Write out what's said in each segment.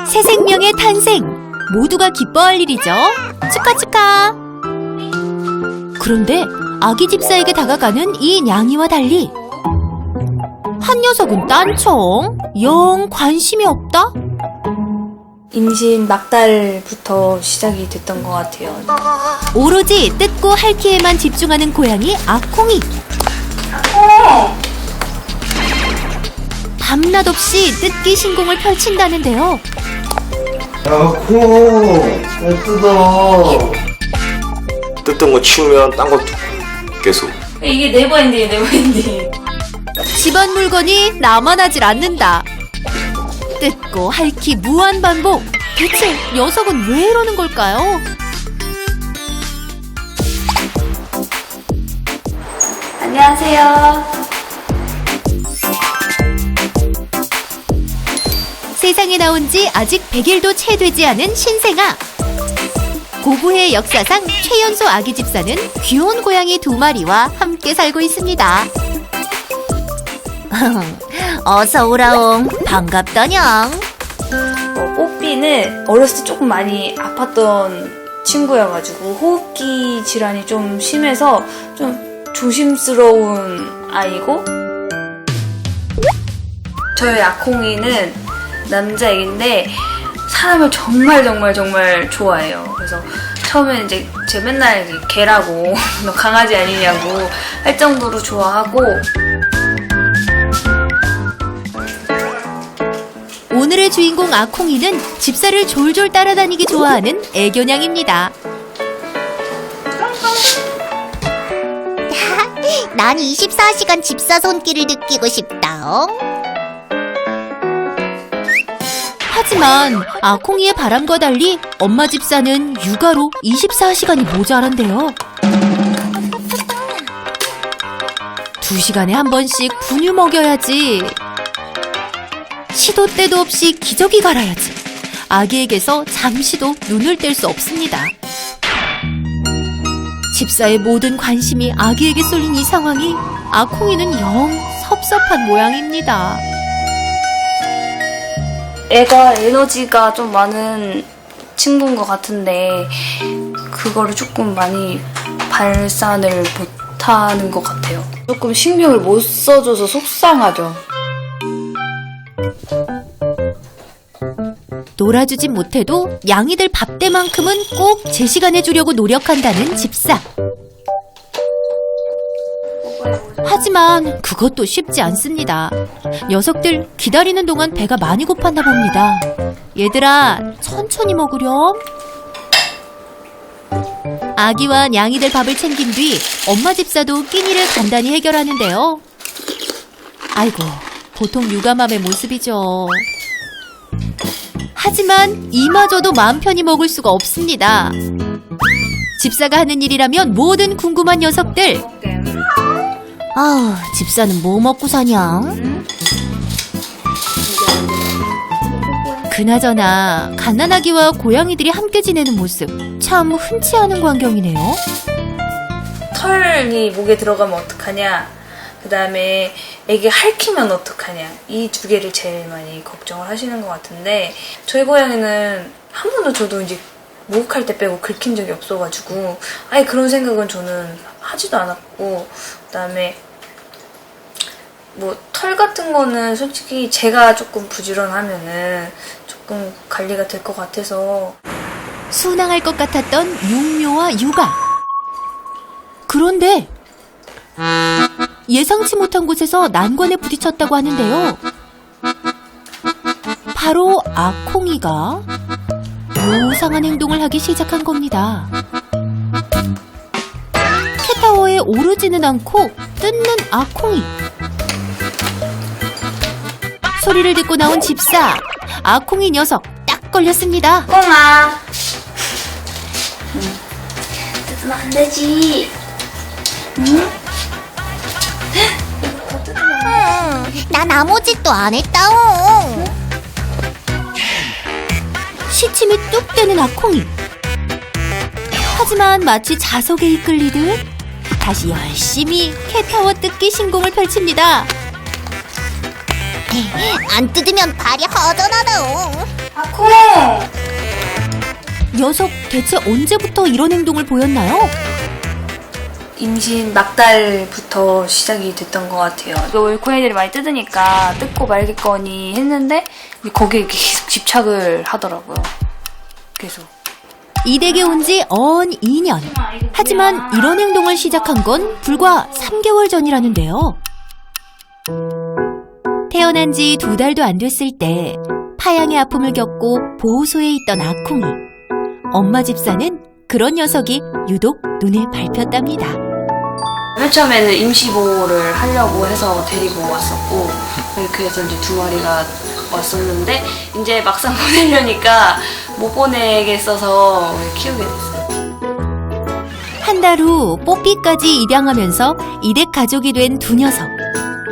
새 생명의 탄생! 모두가 기뻐할 일이죠. 축하 축하! 그런데 아기 집사에게 다가가는 이 냥이와 달리 한 녀석은 딴청, 영 관심이 없다? 임신 막달부터 시작이 됐던 것 같아요. 오로지 뜯고 핥기에만 집중하는 고양이 아콩이. 밤낮 없이 뜯기 신공을 펼친다는데요. 야, 콩! 뜯어! 뜯던 거 치우면 딴 것도 계속. 이게 네버엔딩이에요, 네버엔딩. 집안 물건이 나만 하질 않는다. 뜯고 핥기 무한 반복. 대체 녀석은 왜 이러는 걸까요? 안녕하세요. 세상에 나온 지 아직 100일도 채 되지 않은 신생아. 고구의 역사상 최연소 아기 집사는 귀여운 고양이 2마리와 함께 살고 있습니다. 어서 오라옹. 반갑다냥. 뽀삐는 어렸을 때 조금 많이 아팠던 친구여가지고 호흡기 질환이 좀 심해서 좀 조심스러운 아이고, 저희 아콩이는 남자애기인데 사람을 정말 좋아해요. 그래서 처음에 이제 제가 맨날 개라고 너 강아지 아니냐고 할 정도로 좋아하고. 오늘의 주인공 아콩이는 집사를 졸졸 따라다니기 좋아하는 애교냥입니다. 난 24시간 집사 손길을 느끼고 싶다. 하지만 아콩이의 바람과 달리 엄마 집사는 육아로 24시간이 모자란대요. 2시간에 한 번씩 분유 먹여야지. 시도 때도 없이 기저귀 갈아야지. 아기에게서 잠시도 눈을 뗄 수 없습니다. 집사의 모든 관심이 아기에게 쏠린 이 상황이 아콩이는 영 섭섭한 모양입니다. 애가 에너지가 좀 많은 친구인 것 같은데 그거를 조금 많이 발산을 못하는 것 같아요. 조금 신경을 못 써줘서 속상하죠. 놀아주진 못해도 냥이들 밥때만큼은 꼭 제 시간에 주려고 노력한다는 집사. 하지만 그것도 쉽지 않습니다. 녀석들 기다리는 동안 배가 많이 고팠나 봅니다. 얘들아, 천천히 먹으렴. 아기와 냥이들 밥을 챙긴 뒤 엄마 집사도 끼니를 간단히 해결하는데요. 아이고, 보통 육아맘의 모습이죠. 하지만 이마저도 마음 편히 먹을 수가 없습니다. 집사가 하는 일이라면 뭐든 궁금한 녀석들. 아우, 집사는 뭐 먹고 사냐? 그나저나 갓난아기와 고양이들이 함께 지내는 모습 참 흔치 않은 광경이네요. 털이 목에 들어가면 어떡하냐, 그 다음에 애기 핥히면 어떡하냐, 이 2개를 제일 많이 걱정을 하시는 것 같은데, 저희 고양이는 한 번도 저도 이제 목욕할 때 빼고 긁힌 적이 없어가지고 아예 그런 생각은 저는 하지도 않았고, 그 다음에 뭐 털 같은 거는 솔직히 제가 조금 부지런하면은 조금 관리가 될 것 같아서. 순항할 것 같았던 육묘와 육아. 그런데 예상치 못한 곳에서 난관에 부딪혔다고 하는데요. 바로 아콩이가 요상한 행동을 하기 시작한 겁니다. 캣타워에 오르지는 않고 뜯는 아콩이. 소리를 듣고 나온 집사. 아콩이 녀석 딱 걸렸습니다. 꽁아, 뜯으면 안 되지. 응? 난 아무 짓도 안 했다옹. 시침이 뚝 되는 아콩이. 하지만 마치 자석에 이끌리듯 다시 열심히 캣타워 뜯기 신공을 펼칩니다. 안 뜯으면 발이 허전하다옹. 아콩! 녀석 대체 언제부터 이런 행동을 보였나요? 임신 막달부터 시작이 됐던 것 같아요. 고양이들이 많이 뜯으니까 뜯고 말겠거니 했는데 거기에 계속 집착을 하더라고요. 계속. 이 댁에 온 지 언 2년. 하지만 이런 행동을 시작한 건 불과 3개월 전이라는데요. 태어난 지 2달도 안 됐을 때 파양의 아픔을 겪고 보호소에 있던 아콩이. 엄마 집사는 그런 녀석이 유독 눈에 밟혔답니다. 맨 처음에는 임시보호를 하려고 해서 데리고 왔었고, 그래서 이제 2마리가 왔었는데, 이제 막상 보내려니까 못 보내겠어서 키우게 됐어요. 한 달 후 뽀삐까지 입양하면서 이댁 가족이 된 두 녀석.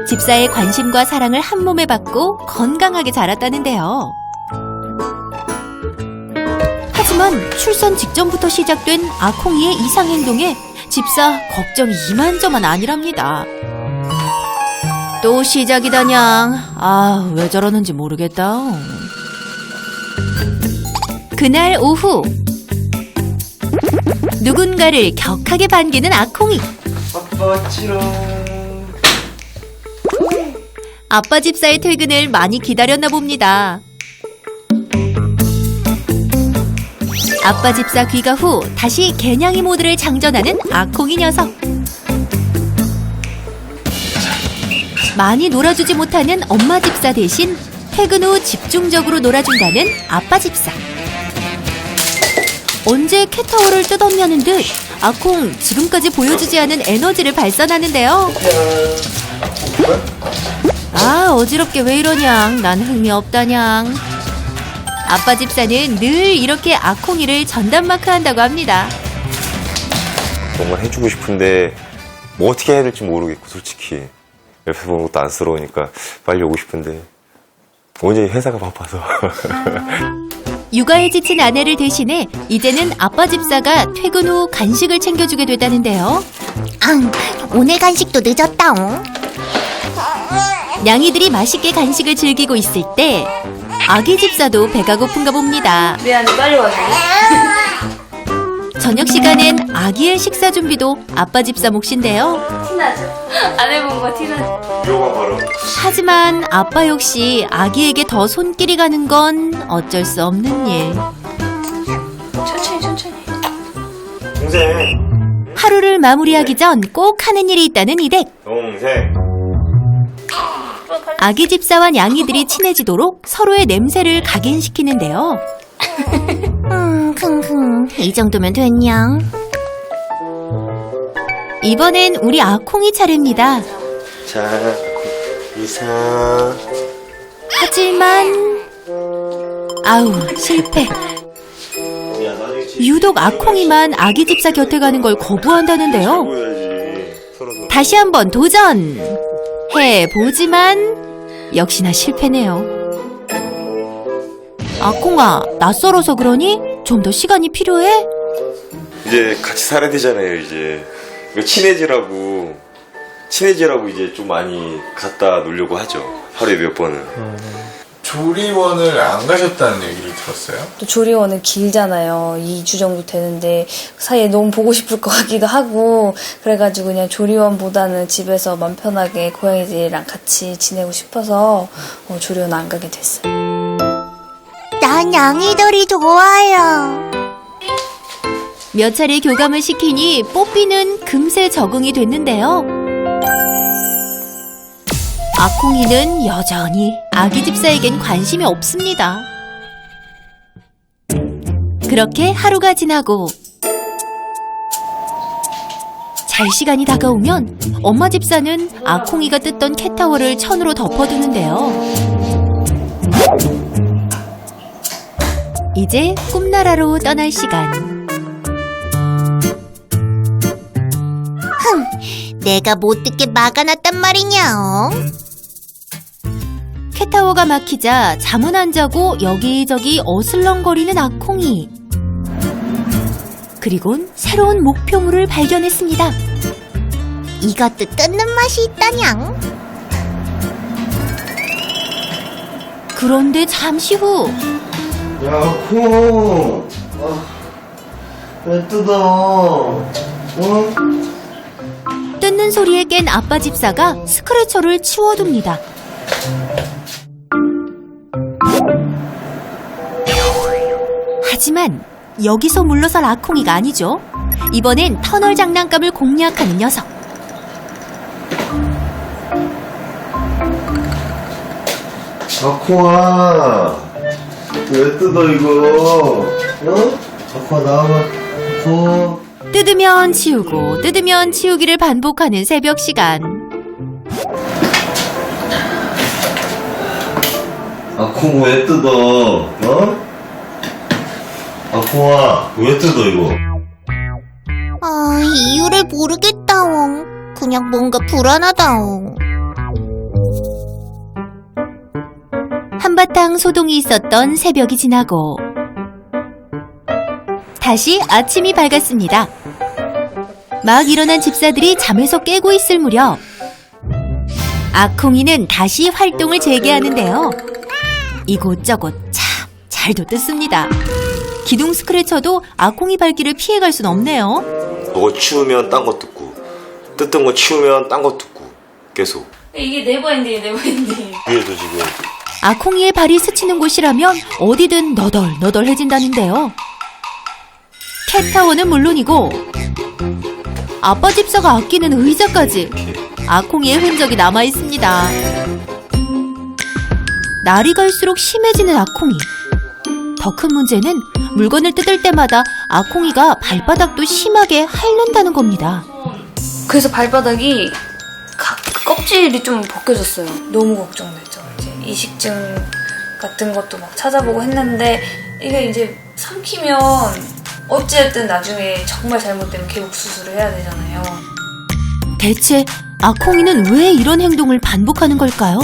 집사의 관심과 사랑을 한 몸에 받고 건강하게 자랐다는데요. 하지만 출산 직전부터 시작된 아콩이의 이상 행동에 집사 걱정이 이만저만 아니랍니다. 또 시작이다냥. 아, 왜 저러는지 모르겠다. 그날 오후 누군가를 격하게 반기는 아콩이. 아빠 치렁. 아빠 집사의 퇴근을 많이 기다렸나 봅니다. 아빠 집사 귀가 후 다시 개냥이 모드를 장전하는 아콩이 녀석. 많이 놀아주지 못하는 엄마 집사 대신 퇴근 후 집중적으로 놀아준다는 아빠 집사. 언제 캣타워를 뜯었냐는 듯 아콩 지금까지 보여주지 않은 에너지를 발산하는데요. 아, 어지럽게 왜 이러냥. 난 흥미 없다냥. 아빠 집사는 늘 이렇게 아콩이를 전담마크 한다고 합니다. 뭔가 해주고 싶은데 뭐 어떻게 해야 될지 모르겠고 솔직히 옆에서 보는 것도 안쓰러우니까 빨리 오고 싶은데 완전히 회사가 바빠서. 육아에 지친 아내를 대신해 이제는 아빠 집사가 퇴근 후 간식을 챙겨주게 됐다는데요. 오늘 간식도 늦었다옹. 냥이들이 맛있게 간식을 즐기고 있을 때 아기 집사도 배가 고픈가 봅니다. 미안해, 빨리 와줘. 저녁 시간엔 아기의 식사 준비도 아빠 집사 몫인데요. 티나죠? 안 해본 거 티나죠? 위험한 바로. 하지만 아빠 역시 아기에게 더 손길이 가는 건 어쩔 수 없는 일. 천천히. 동생. 하루를 마무리하기 전 꼭 하는 일이 있다는 이댁. 동생. 아기 집사와 냥이들이 친해지도록 서로의 냄새를 각인시키는데요. 킁킁. 이 정도면 됐냥. 이번엔 우리 아콩이 차례입니다. 자, 이사. 하지만 아우, 실패. 유독 아콩이만 아기 집사 곁에 가는 걸 거부한다는데요. 다시 한번 도전! 해보지만 역시나 실패네요. 아콩아, 낯설어서 그러니? 좀 더 시간이 필요해? 이제 같이 살아야 되잖아요, 이제. 친해지라고 이제 좀 많이 갖다 놓으려고 하죠. 하루에 몇 번은. 조리원을 안 가셨다는 얘기를 들었어요? 또 조리원은 길잖아요. 2주 정도 되는데 그 사이에 너무 보고 싶을 것 같기도 하고, 그래가지고 그냥 조리원보다는 집에서 맘 편하게 고양이들이랑 같이 지내고 싶어서 조리원 안 가게 됐어요. 난 냥이들이 좋아요. 몇 차례 교감을 시키니 뽀삐는 금세 적응이 됐는데요. 아콩이는 여전히 아기 집사에겐 관심이 없습니다. 그렇게 하루가 지나고 잘 시간이 다가오면 엄마 집사는 아콩이가 뜯던 캣타워를 천으로 덮어두는데요. 이제 꿈나라로 떠날 시간. 내가 못 듣게 막아놨단 말이냐. 캣타워가 막히자 잠은 안 자고 여기저기 어슬렁거리는 아콩이. 그리곤 새로운 목표물을 발견했습니다. 이것도 뜯는 맛이 있다냥. 그런데 잠시 후 야, 콩. 왜 뜯어? 응? 뜯는 소리에 깬 아빠 집사가 스크래쳐를 치워둡니다. 하지만 여기서 물러설 아콩이가 아니죠. 이번엔 터널 장난감을 공략하는 녀석. 아콩아, 왜 뜯어 이거? 어? 아콩아 나와봐. 뜯으면 치우고 뜯으면 치우기를 반복하는 새벽 시간. 아콩 왜 뜯어? 어? 아콩아, 왜 뜯어 이거? 아, 이유를 모르겠다옹. 그냥 뭔가 불안하다옹. 한바탕 소동이 있었던 새벽이 지나고 다시 아침이 밝았습니다. 막 일어난 집사들이 잠에서 깨고 있을 무렵 아콩이는 다시 활동을 재개하는데요. 이곳저곳 참 잘도 뜯습니다. 기둥 스크래쳐도 아콩이 발길을 피해갈 순 없네요. 그거 치우면 딴 거 뜯고 뜯던 거 치우면 딴 거 뜯고 계속. 이게 네버엔딩이에요, 네버엔딩. 위에도 지금 아콩이의 발이 스치는 곳이라면 어디든 너덜너덜해진다는데요. 캣타워는 물론이고 아빠 집사가 아끼는 의자까지 아콩이의 흔적이 남아있습니다. 날이 갈수록 심해지는 아콩이. 더 큰 문제는 물건을 뜯을 때마다 아콩이가 발바닥도 심하게 핥는다는 겁니다. 그래서 발바닥이 껍질이 좀 벗겨졌어요. 너무 걱정되죠. 이제 이식증 같은 것도 막 찾아보고 했는데 이게 이제 삼키면 어찌됐든 나중에 정말 잘못되면 개복 수술을 해야 되잖아요. 대체 아콩이는 왜 이런 행동을 반복하는 걸까요?